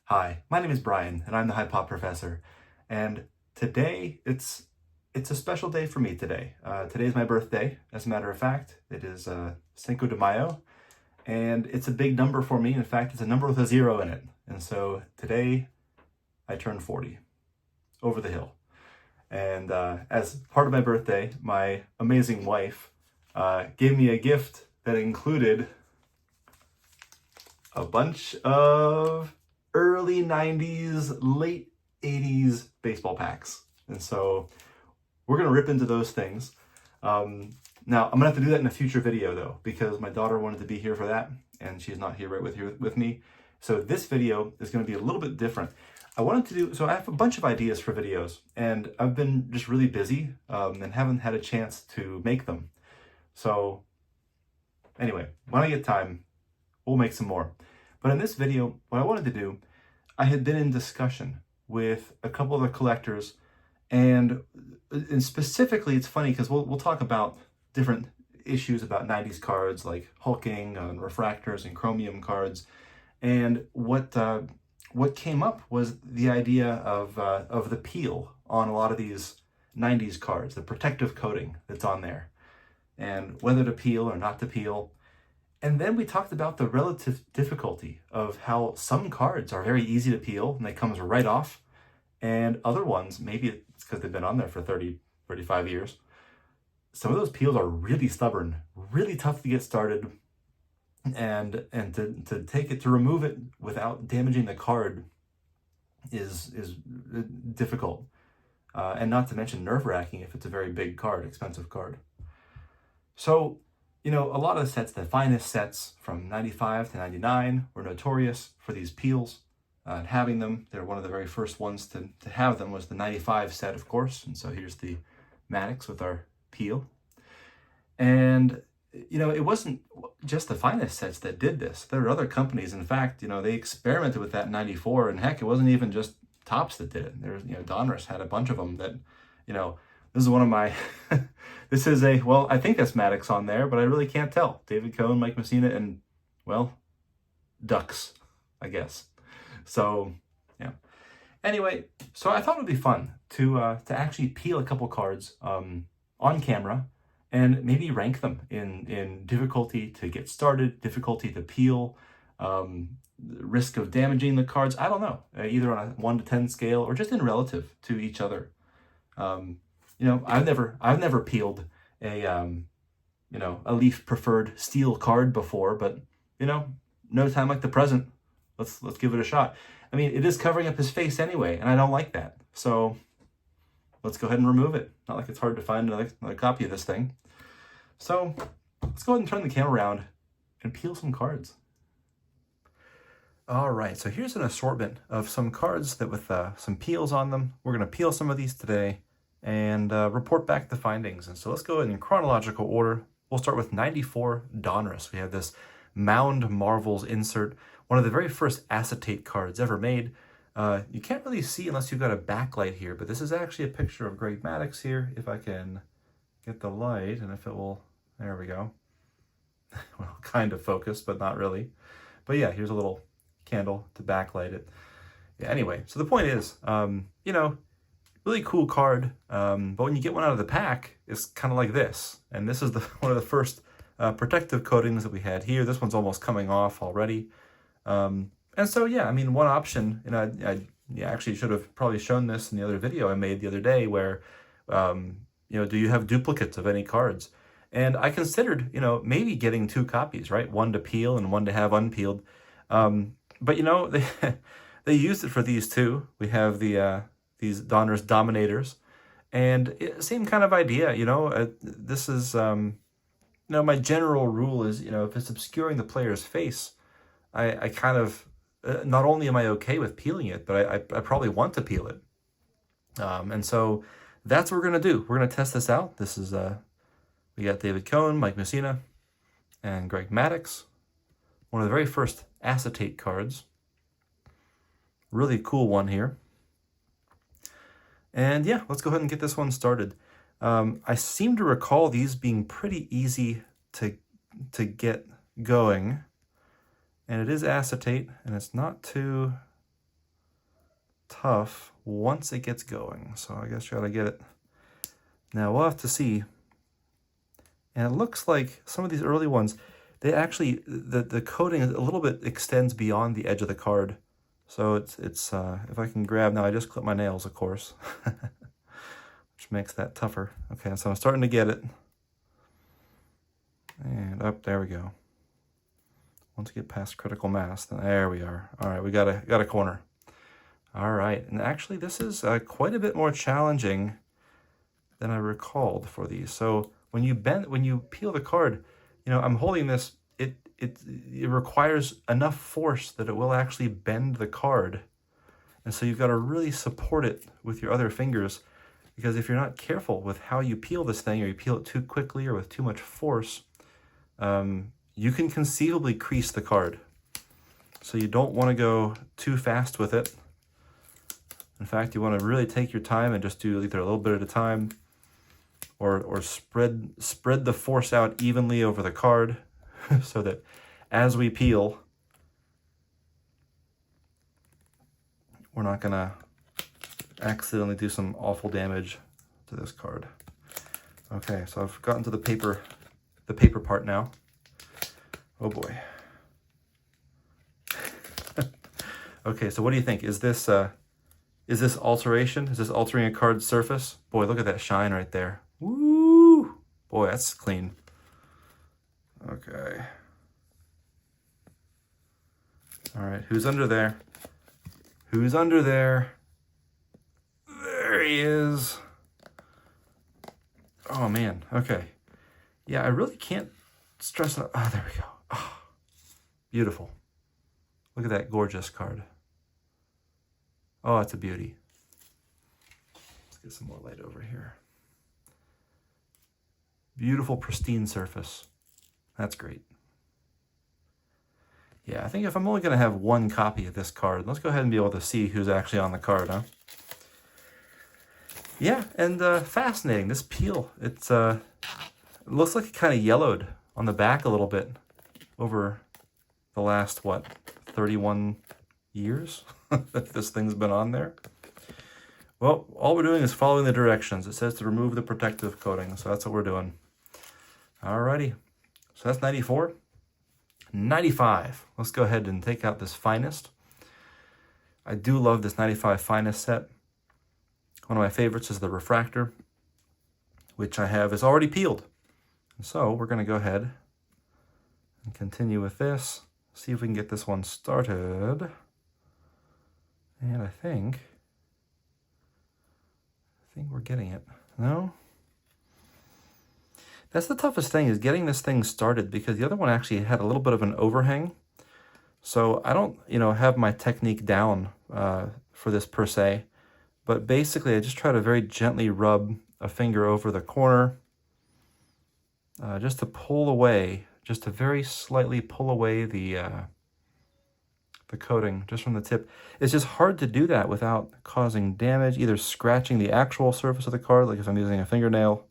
Hi, my name is Brian, and I'm the High Pop Professor. And today, it's a special day for me today. Today is my birthday, as a matter of fact. It is Cinco de Mayo, and it's a big number for me. In fact, it's a number with a zero in it. And so today, I turn 40, over the hill. And as part of my birthday, my amazing wife gave me a gift that included a bunch of early 90s, late 80s baseball packs. And so we're going to rip into those things. Now, I'm going to have to do that in a future video, though, because my daughter wanted to be here for that, and she's not here with me. So this video is going to be a little bit different. So I have a bunch of ideas for videos, and I've been just really busy and haven't had a chance to make them. So anyway, when I get time, we'll make some more. But in this video, what I wanted to do, I had been in discussion with a couple of the collectors, and specifically, it's funny because we'll talk about different issues about 90s cards like hulking and refractors and chromium cards. And what came up was the idea of the peel on a lot of these 90s cards, the protective coating that's on there, and whether to peel or not to peel. And then we talked about the relative difficulty of how some cards are very easy to peel and they comes right off, and other ones, maybe it's because they've been on there for 30, 35 years. Some of those peels are really stubborn, really tough to get started, and to remove it without damaging the card is difficult, and not to mention nerve-wracking if it's a very big card, expensive card. So, a lot of the sets, the finest sets from 95 to 99 were notorious for these peels and having them. They're one of the very first ones to have them was the 95 set, of course. And so here's the Maddux with our peel. And, it wasn't just the finest sets that did this. There were other companies. In fact, they experimented with that in 94. And heck, it wasn't even just Topps that did it. There's, Donruss had a bunch of them that, this is one of my, this is I think that's Maddux on there, but I really can't tell. David Cone, Mike Mussina, and, Ducks, I guess. So, yeah. Anyway, so I thought it would be fun to actually peel a couple cards on camera and maybe rank them in difficulty to get started, difficulty to peel, risk of damaging the cards. I don't know, either on a 1 to 10 scale or just in relative to each other. I've never peeled a Leaf preferred steel card before, but no time like the present. Let's give it a shot. I mean, it is covering up his face anyway, and I don't like that. So let's go ahead and remove it. Not like it's hard to find another copy of this thing. So let's go ahead and turn the camera around and peel some cards. All right, so here's an assortment of some cards that with some peels on them. We're going to peel some of these today and report back the findings. And so let's go in chronological order. We'll start with 94 Donruss. We have this Mound Marvels insert, one of the very first acetate cards ever made. You can't really see unless you've got a backlight here, but this is actually a picture of Greg Maddux here, if I can get the light, and if it will, there we go. Well, kind of focused, but not really. But yeah, here's a little candle to backlight it. Yeah, anyway, so the point is, really cool card, but when you get one out of the pack, it's kind of like this. And this is one of the first protective coatings that we had here. This one's almost coming off already. And so, yeah, I mean, one option, I actually should have probably shown this in the other video I made the other day where, do you have duplicates of any cards? And I considered, maybe getting 2 copies, right? One to peel and one to have unpeeled. But, they used it for these two. We have these Donruss Dominators, and same kind of idea, this is, my general rule is, if it's obscuring the player's face, I kind of, not only am I okay with peeling it, but I probably want to peel it. And so that's what we're going to do. We're going to test this out. This is, we got David Cone, Mike Mussina, and Greg Maddux. One of the very first acetate cards. Really cool one here. And yeah, let's go ahead and get this one started. I seem to recall these being pretty easy to get going. And it is acetate, and it's not too tough once it gets going. So I guess you gotta get it. Now we'll have to see. And it looks like some of these early ones, they actually, the coating is a little bit extends beyond the edge of the card. So it's if I can grab, now I just clipped my nails, of course, which makes that tougher. Okay, so I'm starting to get it. And up, there we go. Once we get past critical mass, then there we are. All right, we got a corner. All right, and actually this is quite a bit more challenging than I recalled for these. So when you peel the card, you know, I'm holding this, it requires enough force that it will actually bend the card. And so you've got to really support it with your other fingers, because if you're not careful with how you peel this thing, or you peel it too quickly or with too much force, you can conceivably crease the card. So you don't want to go too fast with it. In fact, you want to really take your time and just do either a little bit at a time, or spread the force out evenly over the card so that as we peel, we're not gonna accidentally do some awful damage to this card. Okay, so I've gotten to the paper part now. Oh boy. Okay, so what do you think? Is this alteration? Is this altering a card's surface? Boy, look at that shine right there. Woo! Boy, that's clean. Okay. All right, who's under there? Who's under there? There he is. Oh man, okay. Yeah, I really can't stress enough. Oh, there we go. Oh, beautiful. Look at that gorgeous card. Oh, it's a beauty. Let's get some more light over here. Beautiful, pristine surface. That's great. Yeah, I think if I'm only going to have one copy of this card, let's go ahead and be able to see who's actually on the card, huh? Yeah, and fascinating. This peel, it looks like it kind of yellowed on the back a little bit over the last, what, 31 years that this thing's been on there. Well, all we're doing is following the directions. It says to remove the protective coating, so that's what we're doing. Alrighty, so that's 94. 95. Let's go ahead and take out this Finest. I do love this 95 Finest set. One of my favorites is the Refractor, which I have is already peeled. So we're going to go ahead and continue with this. See if we can get this one started. And I think we're getting it. No? That's the toughest thing, is getting this thing started, because the other one actually had a little bit of an overhang. So I don't, have my technique down for this per se, but basically I just try to very gently rub a finger over the corner just to pull away, just to very slightly pull away the coating just from the tip. It's just hard to do that without causing damage, either scratching the actual surface of the card, like if I'm using a fingernail.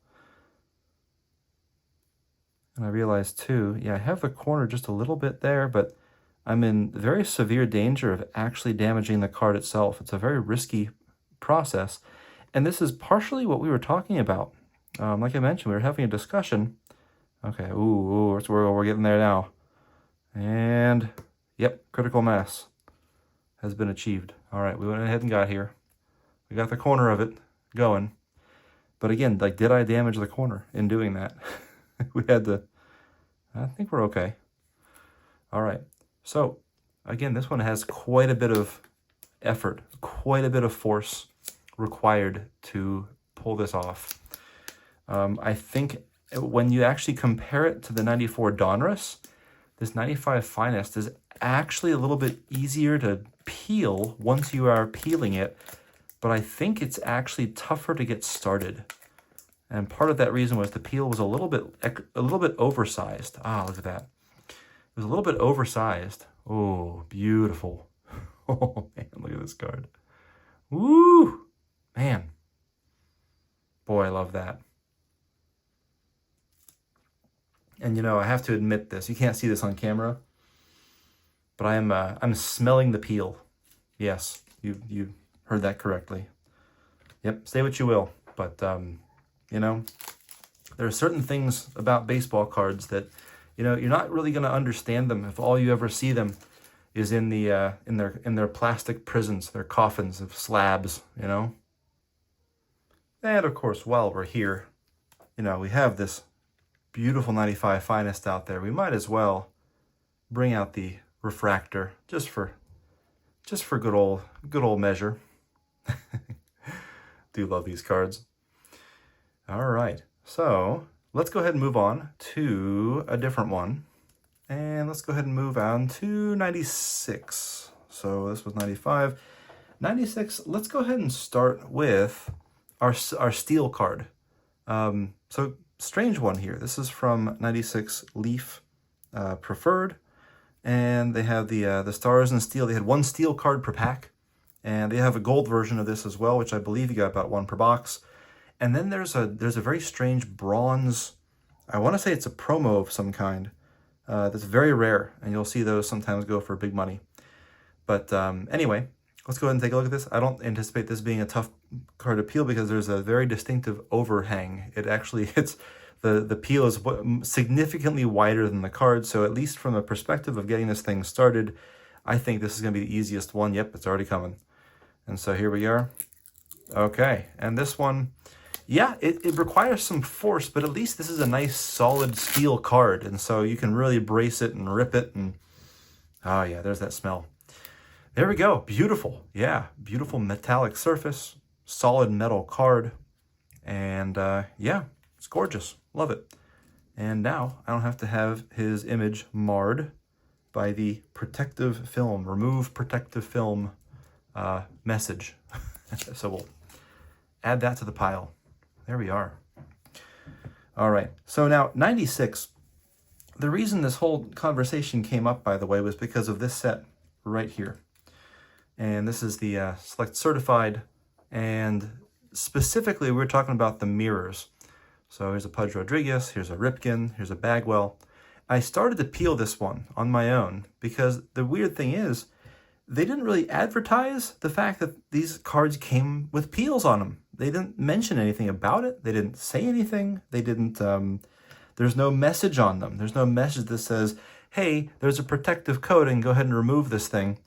And I realized too, yeah, I have the corner just a little bit there, but I'm in very severe danger of actually damaging the card itself. It's a very risky process. And this is partially what we were talking about. Like I mentioned, we were having a discussion. Okay, we're getting there now. And yep, critical mass has been achieved. All right, we went ahead and got here. We got the corner of it going. But again, like, did I damage the corner in doing that? We had to, I think we're okay. All right, so again, this one has quite a bit of effort, quite a bit of force required to pull this off. I think when you actually compare it to the 94 Donruss, this 95 Finest is actually a little bit easier to peel once you are peeling it, but I think it's actually tougher to get started. And part of that reason was the peel was a little bit oversized. Ah, look at that. It was a little bit oversized. Oh, beautiful. Oh, man, look at this card. Woo! Man. Boy, I love that. And I have to admit this. You can't see this on camera, but I'm smelling the peel. Yes, you Heard that correctly. Yep, say what you will. But, you know, there are certain things about baseball cards that, you know, you're not really going to understand them if all you ever see them is in the in their plastic prisons, their coffins of slabs, you know. And of course, while we're here, you know, we have this beautiful 95 Finest out there. We might as well bring out the refractor just for good old measure. Do love these cards. All right, so let's go ahead and move on to a different one. And let's go ahead and move on to 96. So this was 95. 96, let's go ahead and start with our steel card. So strange one here. This is from 96 Leaf Preferred. And they have the stars and steel. They had one steel card per pack. And they have a gold version of this as well, which I believe you got about one per box. And then there's a very strange bronze, I want to say it's a promo of some kind. That's very rare, and you'll see those sometimes go for big money. But anyway, let's go ahead and take a look at this. I don't anticipate this being a tough card to peel because there's a very distinctive overhang. The peel is significantly wider than the card, so at least from the perspective of getting this thing started, I think this is going to be the easiest one. Yep, it's already coming. And so here we are. Okay, and this one, yeah, it requires some force, but at least this is a nice solid steel card, and so you can really brace it and rip it, and oh yeah, there's that smell. There we go, beautiful. Yeah, beautiful metallic surface, solid metal card, and yeah, it's gorgeous, love it. And now I don't have to have his image marred by the protective film, remove protective film message. So we'll add that to the pile. There we are. All right, so now 96. The reason this whole conversation came up, by the way, was because of this set right here. And this is the Select Certified, and specifically we're talking about the mirrors. So here's a Pudge Rodriguez, here's a Ripken, here's a Bagwell. I started to peel this one on my own because the weird thing is they didn't really advertise the fact that these cards came with peels on them. They didn't mention anything about it. They didn't say anything. They didn't, there's no message on them. There's no message that says, hey, there's a protective coating, go ahead and remove this thing.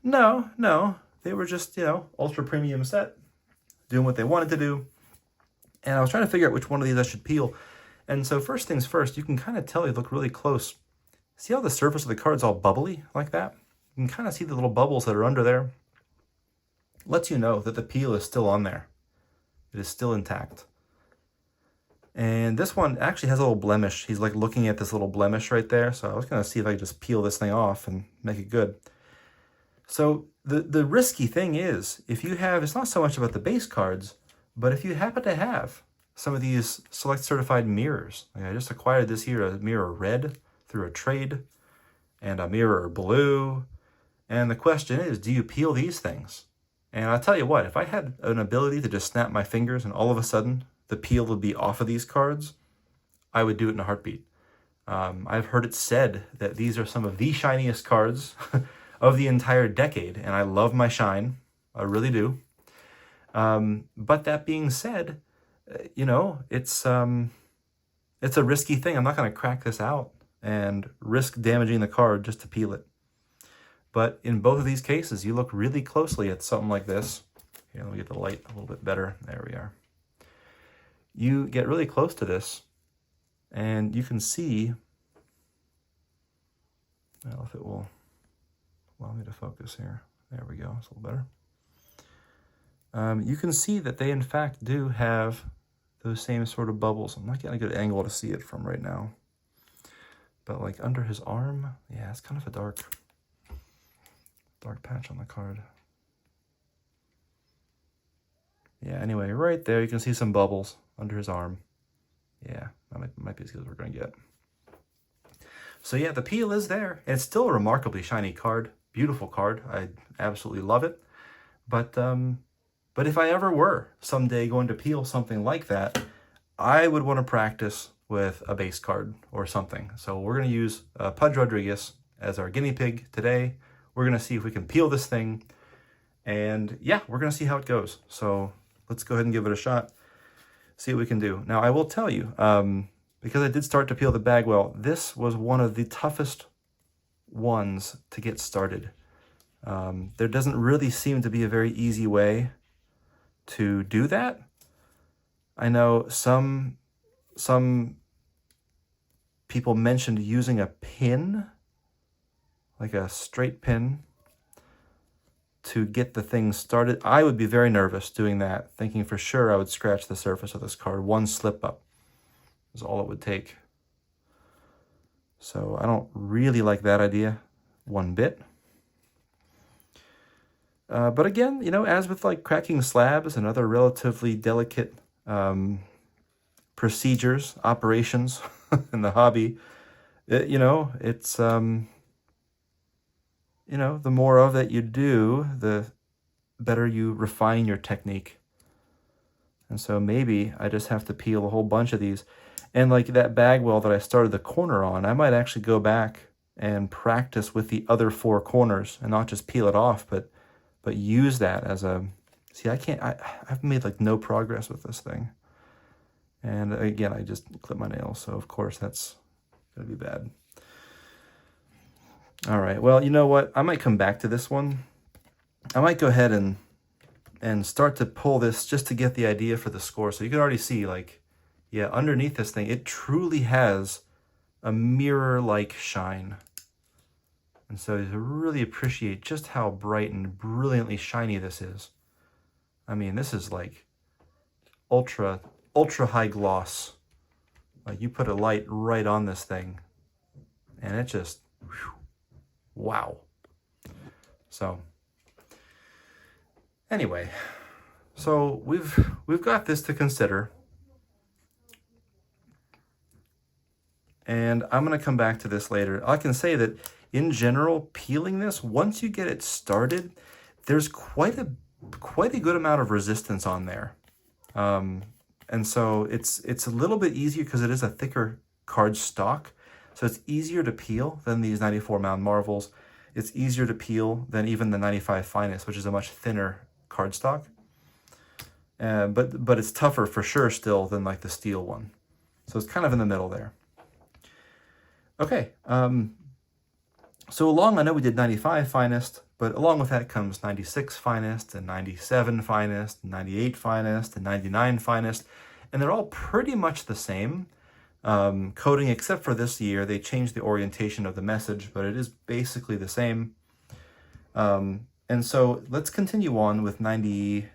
No, they were just, you know, ultra premium set, doing what they wanted to do. And I was trying to figure out which one of these I should peel. And so first things first, you can kind of tell they look really close. See how the surface of the card's all bubbly like that? You can kind of see the little bubbles that are under there. Lets you know that the peel is still on there. It is still intact. And this one actually has a little blemish. He's like looking at this little blemish right there. So I was going to see if I could just peel this thing off and make it good. So the risky thing is, if you have, it's not so much about the base cards, but if you happen to have some of these Select Certified mirrors, like I just acquired this here, a mirror red through a trade, and a mirror blue. And the question is, do you peel these things? And I'll tell you what, if I had an ability to just snap my fingers and all of a sudden the peel would be off of these cards, I would do it in a heartbeat. I've heard it said that these are some of the shiniest cards of the entire decade, and I love my shine. I really do. But that being said, you know, it's a risky thing. I'm not going to crack this out and risk damaging the card just to peel it. But in both of these cases, you look really closely at something like this. Here, let me get the light a little bit better. There we are. You get really close to this, and you can see, well, if it will allow me to focus here. There we go, it's a little better. You can see that they, in fact, do have those same sort of bubbles. I'm not getting a good angle to see it from right now. But like under his arm, yeah, it's kind of a dark patch on the card. Yeah, anyway, right there, you can see some bubbles under his arm. Yeah, that might be as good as we're going to get. So yeah, the peel is there. And it's still a remarkably shiny card. Beautiful card. I absolutely love it. But if I ever were someday going to peel something like that, I would want to practice with a base card or something. So we're going to use Pudge Rodriguez as our guinea pig today. We're going to see if we can peel this thing And yeah, we're going to see how it goes. So let's go ahead and give it a shot, see what we can do. Now, I will tell you, because I did start to peel the Bagwell, this was one of the toughest ones to get started. There doesn't really seem to be a very easy way to do that. I know some people mentioned using a pin, like a straight pin, to get the thing started. I would be very nervous doing that, thinking for sure I would scratch the surface of this card. One slip up is all it would take. So I don't really like that idea one bit. But again, you know, as with like cracking slabs and other relatively delicate procedures, operations in the hobby, you know, it's, you know, the more of that you do, the better you refine your technique. And so maybe I just have to peel a whole bunch of these. And like that Bagwell that I started the corner on, I might actually go back and practice with the other 4 corners and not just peel it off, but use that as a, see, I've made like no progress with this thing. And again, I just clipped my nails, so of course that's gonna be bad. All right, well, you know what? I might come back to this one. I might go ahead and start to pull this just to get the idea for the score. So you can already see, like, yeah, underneath this thing, it truly has a mirror-like shine. And so you really appreciate just how bright and brilliantly shiny this is. I mean, this is like ultra high gloss. Like you put a light right on this thing and it just, whew, wow. So anyway, so we've got this to consider. And I'm going to come back to this later. I can say that in general, peeling this, once you get it started, there's quite a good amount of resistance on there. And so it's a little bit easier because it is a thicker card stock. So it's easier to peel than these 94 Mound Marvels. It's easier to peel than even the 95 Finest, which is a much thinner cardstock. But it's tougher for sure still than like the steel one. So it's kind of in the middle there. Okay, so along, I know we did 95 Finest, but along with that comes 96 Finest and 97 Finest, 98 Finest and 99 Finest, and they're all pretty much the same coating, except for this year. They changed the orientation of the message, but it is basically the same. And so let's continue on with 90,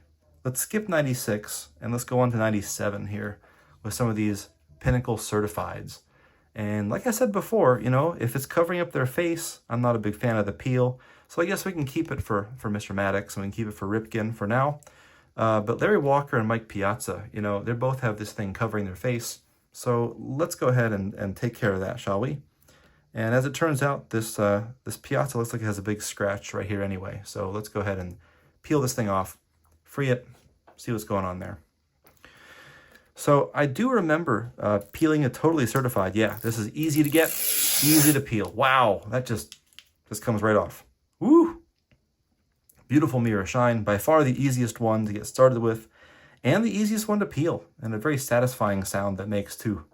let's skip 96, and let's go on to 97 here with some of these Pinnacle Certifieds. And like I said before, you know, if it's covering up their face, I'm not a big fan of the peel. So I guess we can keep it for Mr. Maddux, and we can keep it for Ripken for now. But Larry Walker and Mike Piazza, you know, they both have this thing covering their face. So let's go ahead and take care of that, shall we? And as it turns out, this Piazza looks like it has a big scratch right here anyway. So let's go ahead and peel this thing off, free it, see what's going on there. So I do remember peeling a Totally Certified. Yeah, this is easy to get, easy to peel. Wow, that just comes right off. Woo! Beautiful mirror shine. By far the easiest one to get started with, and the easiest one to peel, and a very satisfying sound that makes too.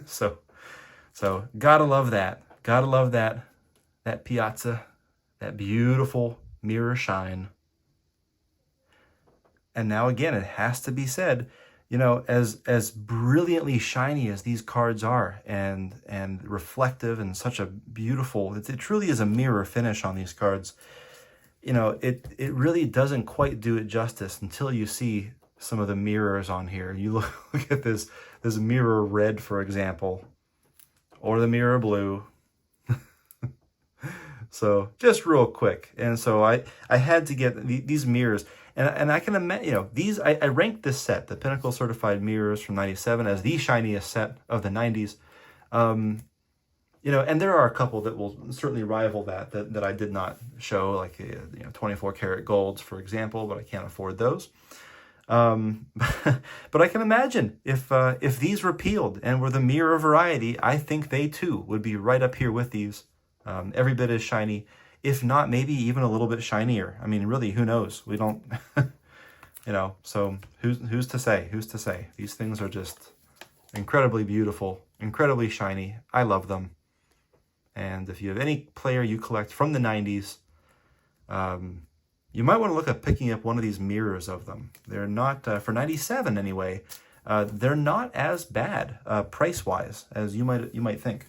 so gotta love that. Gotta love that Piazza, that beautiful mirror shine. And now again, it has to be said, you know, as brilliantly shiny as these cards are, and reflective, and such a beautiful, it truly is a mirror finish on these cards. You know, it really doesn't quite do it justice until you see some of the mirrors on here. You look at this mirror red, for example, or the mirror blue. So just real quick, and so I had to get these mirrors. And I can imagine, you know, these, I ranked this set, the Pinnacle Certified Mirrors from 97, as the shiniest set of the 90s. You know, and there are a couple that will certainly rival that I did not show, like, you know, 24 karat golds, for example, but I can't afford those. But I can imagine if these were peeled and were the mirror variety, I think they too would be right up here with these. Every bit as shiny, if not maybe even a little bit shinier. I mean, really, who knows? We don't, you know, so who's to say? Who's to say? These things are just incredibly beautiful, incredibly shiny. I love them. And if you have any player you collect from the 90s, you might want to look at picking up one of these mirrors of them. They're not, for 97 anyway, they're not as bad price-wise as you might think.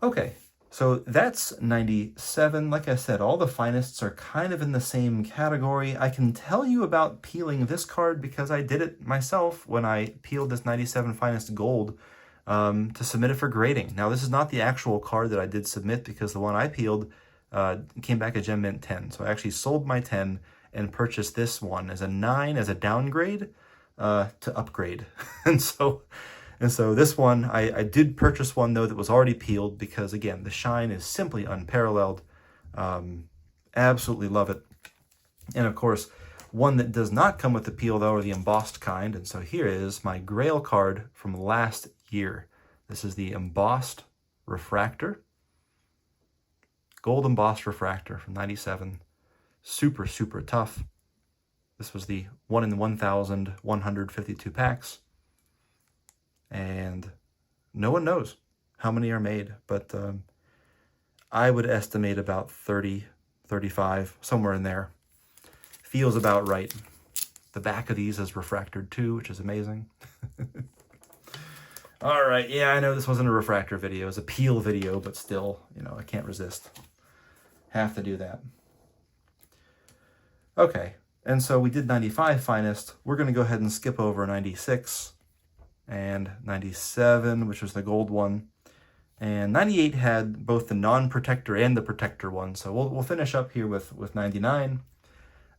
Okay, so that's 97. Like I said, all the Finest are kind of in the same category. I can tell you about peeling this card because I did it myself when I peeled this 97 Finest Gold to submit it for grading. Now, this is not the actual card that I did submit because the one I peeled came back a Gem Mint 10. So I actually sold my 10 and purchased this one as a 9 as a downgrade to upgrade. And so this one, I did purchase one though that was already peeled because again, the shine is simply unparalleled. Absolutely love it. And of course, one that does not come with the peel though are the embossed kind. And so here is my Grail card from last year. This is the embossed refractor. Gold embossed refractor from 97. Super, super tough. This was the 1 in 1,152 packs. And no one knows how many are made, but I would estimate about 30, 35, somewhere in there. Feels about right. The back of these is refractored too, which is amazing. All right, yeah, I know this wasn't a refractor video, it was a peel video, but still, you know, I can't resist. Have to do that. Okay, and so we did 95 Finest. We're going to go ahead and skip over 96 and 97, which was the gold one. And 98 had both the non-protector and the protector one. So we'll finish up here with 99.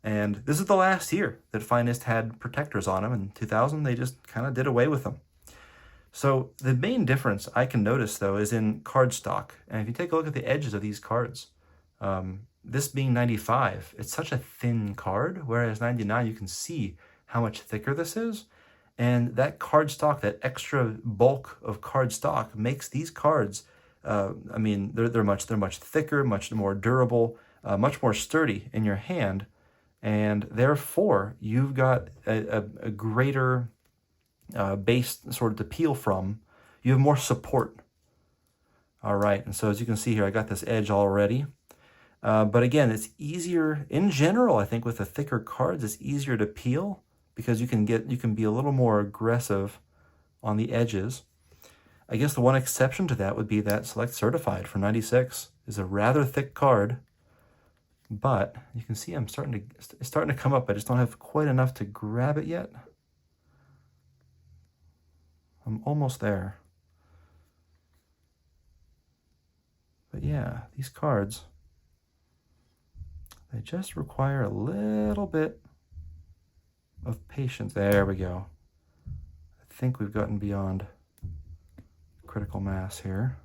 And this is the last year that Finest had protectors on them. In 2000, they just kind of did away with them. So the main difference I can notice, though, is in cardstock. And if you take a look at the edges of these cards, this being 95, it's such a thin card, whereas 99, you can see how much thicker this is. And that cardstock, that extra bulk of cardstock makes these cards, I mean, they're much thicker, much more durable, much more sturdy in your hand. And therefore, you've got a greater base sort of to peel from. You have more support. All right, and so as you can see here, I got this edge already. But again, it's easier in general, I think, with the thicker cards, it's easier to peel because you can be a little more aggressive on the edges. I guess the one exception to that would be that Select Certified for 96 is a rather thick card, but you can see it's starting to come up. I just don't have quite enough to grab it yet. I'm almost there. But yeah, these cards, they just require a little bit of patience. There we go. I think we've gotten beyond critical mass here.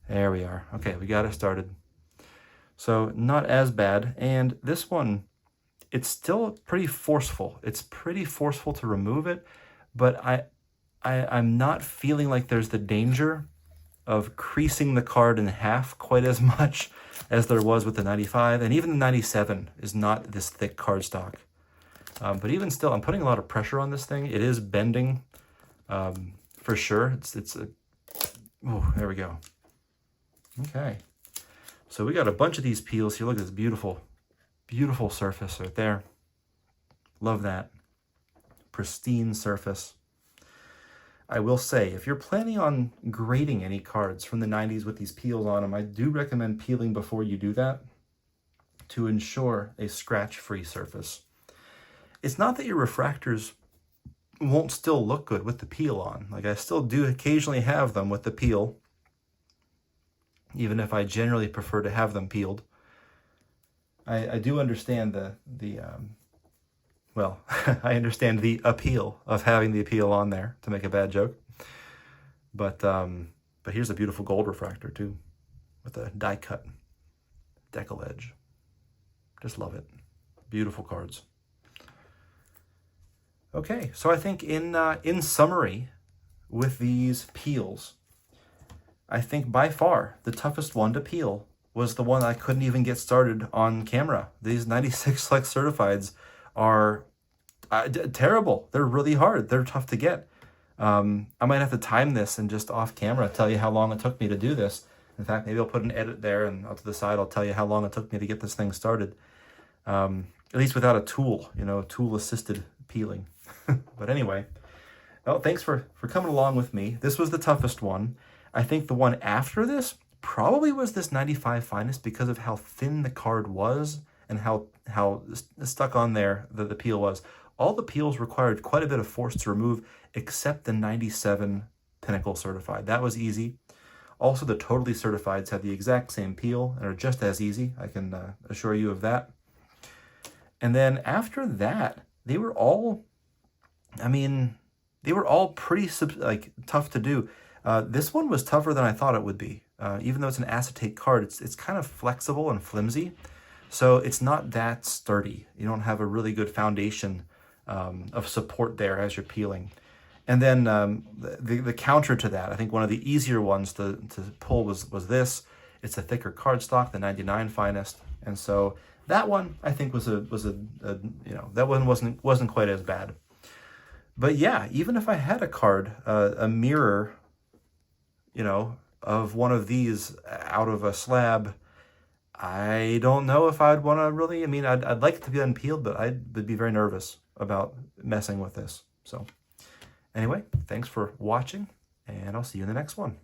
There we are. Okay, we got it started. So not as bad. And this one, it's still pretty forceful. It's pretty forceful to remove it, but I'm not feeling like there's the danger of creasing the card in half quite as much as there was with the 95. And even the 97 is not this thick cardstock. But even still, I'm putting a lot of pressure on this thing. It is bending for sure. Oh, there we go. Okay. So we got a bunch of these peels here. Look at this beautiful, beautiful surface right there. Love that. Pristine surface. I will say, if you're planning on grading any cards from the 90s with these peels on them, I do recommend peeling before you do that to ensure a scratch-free surface. It's not that your refractors won't still look good with the peel on. Like, I still do occasionally have them with the peel, even if I generally prefer to have them peeled. I do understand well, I understand the appeal of having the appeal on there, to make a bad joke. But here's a beautiful gold refractor too, with a die cut decal edge. Just love it. Beautiful cards. Okay, so I think in summary, with these peels, I think by far the toughest one to peel was the one I couldn't even get started on camera. These 96 Select Certifieds are terrible. They're really hard. They're tough to get. I might have to time this and just off camera tell you how long it took me to do this. In fact, maybe I'll put an edit there, and out to the side I'll tell you how long it took me to get this thing started. At least without a tool, tool-assisted peeling. But anyway, well, thanks for coming along with me. This was the toughest one. I think the one after this probably was this 95 Finest because of how thin the card was and how stuck on there the peel was. All the peels required quite a bit of force to remove, except the 97 Pinnacle Certified. That was easy. Also, the Totally Certifieds have the exact same peel and are just as easy. I can assure you of that. And then after that, they were all, they were all pretty tough to do. This one was tougher than I thought it would be. Even though it's an acetate card, it's kind of flexible and flimsy. So it's not that sturdy. You don't have a really good foundation of support there as you're peeling. And then the counter to that, I think one of the easier ones to pull was this. It's a thicker cardstock, the 99 Finest, and so that one I think was a that one wasn't quite as bad. But yeah, even if I had a card, a mirror, of one of these out of a slab, I don't know if I'd want to really. I'd like it to be unpeeled, but I would be very nervous about messing with this. So. Anyway, thanks for watching, and I'll see you in the next one.